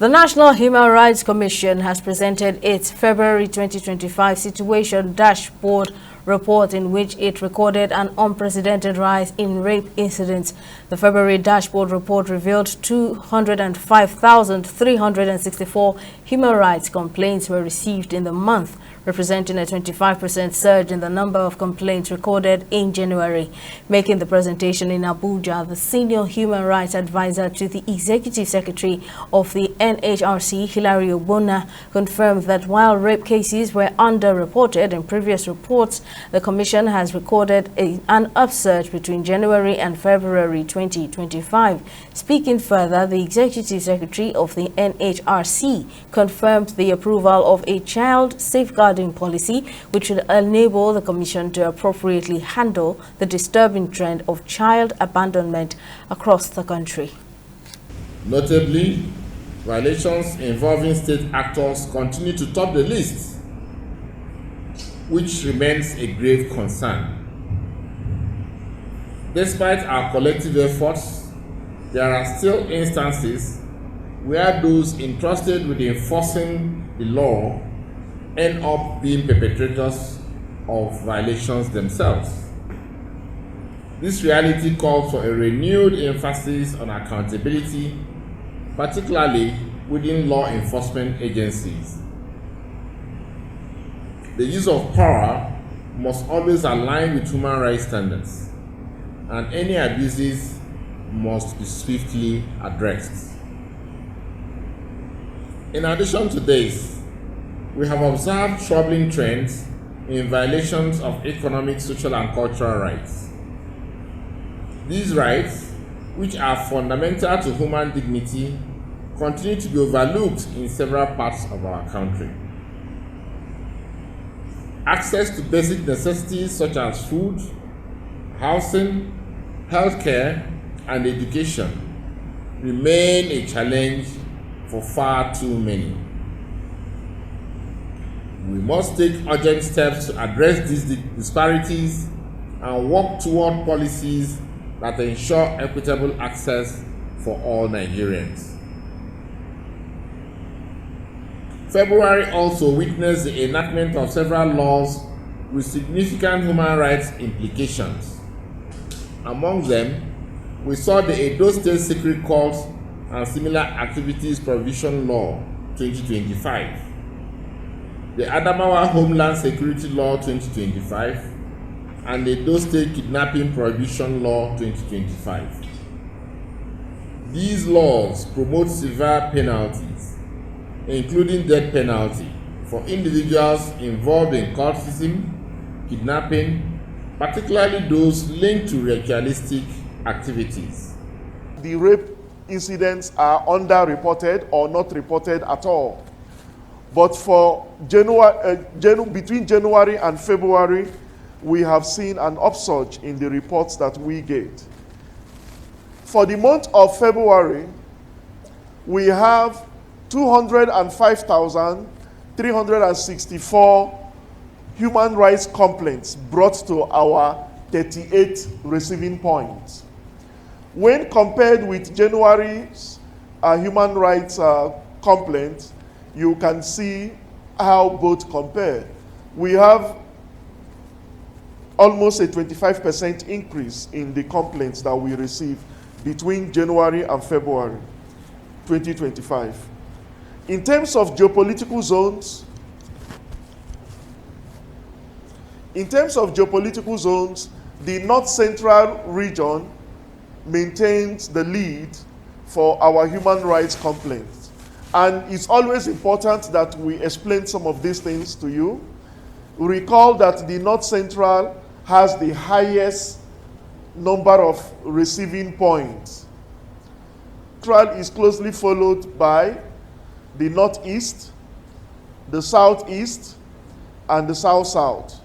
The National Human Rights Commission has presented its February 2025 Situation Dashboard report in which it recorded an unprecedented rise in rape incidents. The February dashboard report revealed 205,364 human rights complaints were received in the month, representing a 25% surge in the number of complaints recorded in January. Making the presentation in Abuja, the senior human rights advisor to the executive secretary of the NHRC, Hilary Ogbonna, confirmed that while rape cases were underreported in previous reports, the Commission has recorded an upsurge between January and February 2025. Speaking further, the Executive Secretary of the NHRC confirmed the approval of a child safeguarding policy which would enable the Commission to appropriately handle the disturbing trend of child abandonment across the country. Notably, violations involving state actors continue to top the list, which remains a grave concern. Despite our collective efforts, there are still instances where those entrusted with enforcing the law end up being perpetrators of violations themselves. This reality calls for a renewed emphasis on accountability, particularly within law enforcement agencies. The use of power must always align with human rights standards, and any abuses must be swiftly addressed. In addition to this, we have observed troubling trends in violations of economic, social, and cultural rights. These rights, which are fundamental to human dignity, continue to be overlooked in several parts of our country. Access to basic necessities such as food, housing, healthcare, and education remain a challenge for far too many. We must take urgent steps to address these disparities and work toward policies that ensure equitable access for all Nigerians. February also witnessed the enactment of several laws with significant human rights implications. Among them, we saw the Edo State Secret Court and Similar Activities Provision Law 2025, the Adamawa Homeland Security Law 2025, and the Edo State Kidnapping Prohibition Law 2025. These laws promote severe penalties, including death penalty, for individuals involved in cultism, kidnapping, particularly those linked to ritualistic activities. The rape incidents are underreported or not reported at all. But for between January and February, we have seen an upsurge in the reports that we get. For the month of February, we have 205,364 human rights complaints brought to our 38 receiving points. When compared with January's human rights complaints, you can see how both compare. We have almost a 25% increase in the complaints that we receive between January and February 2025. In terms of geopolitical zones, the North Central region maintains the lead for our human rights complaints. And it's always important that we explain some of these things to you. Recall that the North Central has the highest number of receiving points. Central is closely followed by the Northeast, the Southeast, and the South-South.